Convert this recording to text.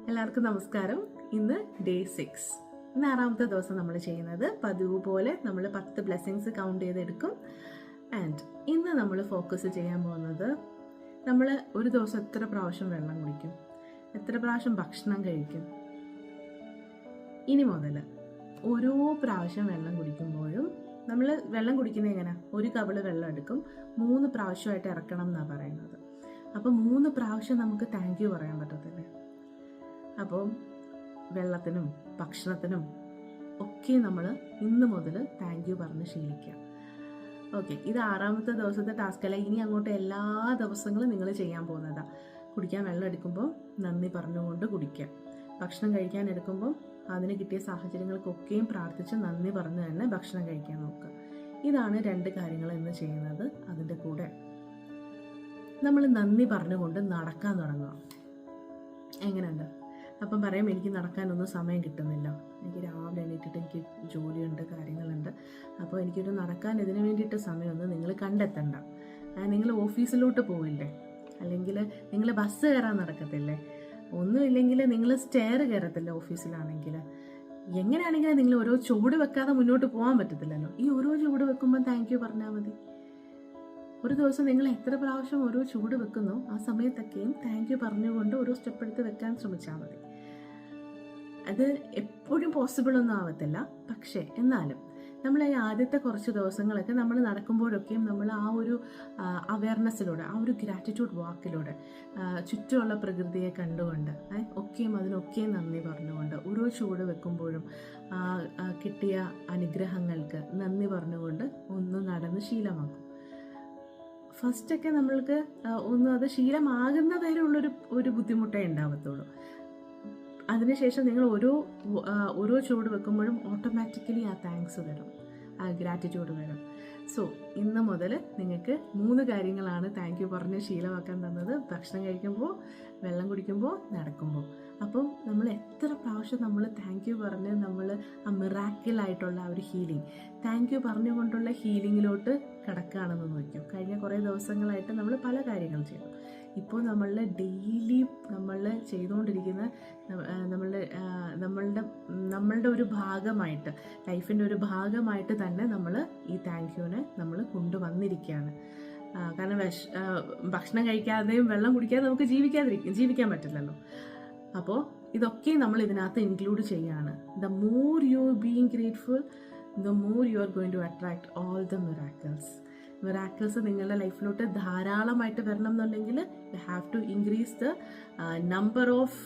എല്ലാവർക്കും നമസ്കാരം. ഇന്ന് ഡേ 6. ഇന്ന് 6ാമത്തെ ദിവസം നമ്മൾ ചെയ്യുന്നത് പതിവ് പോലെ നമ്മൾ 10 ബ്ലെസ്സിങ്സ് കൗണ്ട് ചെയ്തെടുക്കും. ആൻഡ് ഇന്ന് നമ്മൾ ഫോക്കസ് ചെയ്യാൻ പോകുന്നത് നമ്മൾ ഒരു ദിവസം എത്ര പ്രാവശ്യം വെള്ളം കുടിക്കും, എത്ര പ്രാവശ്യം ഭക്ഷണം കഴിക്കും. ഇനി മുതൽ ഓരോ പ്രാവശ്യം വെള്ളം കുടിക്കുമ്പോഴും നമ്മൾ വെള്ളം കുടിക്കുന്നത് എങ്ങനെ, ഒരു കവിള് വെള്ളം എടുക്കും, 3 പ്രാവശ്യമായിട്ട് ഇറക്കണം എന്നാണ് പറയുന്നത്. അപ്പം 3 പ്രാവശ്യം നമുക്ക് താങ്ക് യു പറയാൻ പറ്റത്തില്ലേ? അപ്പോൾ വെള്ളത്തിനും ഭക്ഷണത്തിനും ഒക്കെ നമ്മൾ ഇന്ന് മുതൽ താങ്ക് യു പറഞ്ഞ് ശീലിക്കാം. ഓക്കെ, ഇത് 6ാമത്തെ ദിവസത്തെ ടാസ്ക് അല്ല. ഇനി അങ്ങോട്ട് എല്ലാ ദിവസങ്ങളും നിങ്ങൾ ചെയ്യാൻ പോകുന്നതാണ്. കുടിക്കാൻ വെള്ളം എടുക്കുമ്പോൾ നന്ദി പറഞ്ഞുകൊണ്ട് കുടിക്കുക. ഭക്ഷണം കഴിക്കാൻ എടുക്കുമ്പോൾ അതിന് കിട്ടിയ സാഹചര്യങ്ങൾക്കൊക്കെയും പ്രാർത്ഥിച്ച് നന്ദി പറഞ്ഞ് തന്നെ ഭക്ഷണം കഴിക്കാൻ നോക്കുക. ഇതാണ് 2 കാര്യങ്ങൾ ഇന്ന് ചെയ്യുന്നത്. അതിൻ്റെ കൂടെ നമ്മൾ നന്ദി പറഞ്ഞുകൊണ്ട് നടക്കാൻ തുടങ്ങുക. എങ്ങനെയുണ്ട്? അപ്പം പറയാം, എനിക്ക് നടക്കാനൊന്നും സമയം കിട്ടുന്നില്ല, എനിക്ക് രാവിലെ എണീറ്റിട്ട് എനിക്ക് ജോലിയുണ്ട്, കാര്യങ്ങളുണ്ട്, അപ്പോൾ എനിക്കൊരു നടക്കാൻ ഇതിനു വേണ്ടിയിട്ട് സമയമൊന്നും നിങ്ങൾ കണ്ടെത്തണ്ട. നിങ്ങൾ ഓഫീസിലോട്ട് പോവില്ലേ, അല്ലെങ്കിൽ നിങ്ങൾ ബസ് കയറാൻ നടക്കത്തില്ലേ, ഒന്നുമില്ലെങ്കിൽ നിങ്ങൾ സ്റ്റെയർ കയറത്തില്ല ഓഫീസിലാണെങ്കിൽ. എങ്ങനെയാണെങ്കിലും നിങ്ങൾ ഓരോ ചുവട് വെക്കാതെ മുന്നോട്ട് പോകാൻ പറ്റത്തില്ലല്ലോ. ഈ ഓരോ ചുവട് വെക്കുമ്പോൾ താങ്ക് യു പറഞ്ഞാൽ മതി. ഒരു ദിവസം നിങ്ങൾ എത്ര പ്രാവശ്യം ഓരോ ചൂട് വെക്കുന്നോ ആ സമയത്തൊക്കെയും താങ്ക് യു പറഞ്ഞുകൊണ്ട് ഓരോ സ്റ്റെപ്പ് എടുത്ത് വെക്കാൻ ശ്രമിച്ചാൽ മതി. അത് എപ്പോഴും പോസിബിൾ ഒന്നും ആവത്തില്ല, പക്ഷേ എന്നാലും നമ്മൾ ഈ ആദ്യത്തെ കുറച്ച് ദിവസങ്ങളൊക്കെ നമ്മൾ നടക്കുമ്പോഴൊക്കെയും നമ്മൾ ആ ഒരു അവയർനെസ്സിലൂടെ, ആ ഒരു ഗ്രാറ്റിറ്റ്യൂഡ് വാക്കിലൂടെ, ചുറ്റുമുള്ള പ്രകൃതിയെ കണ്ടുകൊണ്ട് ഒക്കെയും അതിനൊക്കെയും നന്ദി പറഞ്ഞുകൊണ്ട് ഓരോ ചൂട് വെക്കുമ്പോഴും കിട്ടിയ അനുഗ്രഹങ്ങൾക്ക് നന്ദി പറഞ്ഞുകൊണ്ട് ഒന്ന് നടന്ന് ശീലമാക്കും. ഫസ്റ്റൊക്കെ നമ്മൾക്ക് ഒന്നും അത് ശീലമാകുന്ന വരെ ഒരു ബുദ്ധിമുട്ടേ ഉണ്ടാവത്തുള്ളൂ. അതിനുശേഷം നിങ്ങൾ ഓരോ ചുവട് വെക്കുമ്പോഴും ഓട്ടോമാറ്റിക്കലി ആ താങ്ക്സ് വരും, ആ ഗ്രാറ്റിറ്റ്യൂഡ് വരും. സോ ഇന്ന് മുതൽ നിങ്ങൾക്ക് 3 കാര്യങ്ങളാണ് താങ്ക് യു പറഞ്ഞ് ശീലമാക്കാൻ തന്നത്. ഭക്ഷണം കഴിക്കുമ്പോൾ, വെള്ളം കുടിക്കുമ്പോൾ, നടക്കുമ്പോൾ. അപ്പം നമ്മൾ എത്ര പ്രാവശ്യം നമ്മൾ താങ്ക് യു പറഞ്ഞ് നമ്മൾ ആ മിറാക്കിളായിട്ടുള്ള ആ ഒരു ഹീലിംഗ്, താങ്ക് യു പറഞ്ഞുകൊണ്ടുള്ള ഹീലിങ്ങിലോട്ട് കിടക്കുകയാണെന്ന് നോക്കും. കഴിഞ്ഞ കുറേ ദിവസങ്ങളായിട്ട് നമ്മൾ പല കാര്യങ്ങൾ ചെയ്തു. ഇപ്പോൾ നമ്മളുടെ ഡെയിലി നമ്മൾ ചെയ്തുകൊണ്ടിരിക്കുന്ന നമ്മളുടെ ഒരു ഭാഗമായിട്ട്, ലൈഫിൻ്റെ ഒരു ഭാഗമായിട്ട് തന്നെ നമ്മൾ ഈ താങ്ക് യുവിനെ നമ്മൾ കൊണ്ടുവന്നിരിക്കുകയാണ്. കാരണം ഭക്ഷണം കഴിക്കാതെയും വെള്ളം കുടിക്കാതെ നമുക്ക് ജീവിക്കാൻ പറ്റില്ലല്ലോ. അപ്പോൾ ഇതൊക്കെ നമ്മൾ ഇതിനകത്ത് ഇൻക്ലൂഡ് ചെയ്യുകയാണ്. The more you are being grateful, the more you are going to attract all the miracles നിങ്ങളുടെ ലൈഫിലോട്ട് ധാരാളമായിട്ട് വരണം എന്നുണ്ടെങ്കിൽ you have to increase the number of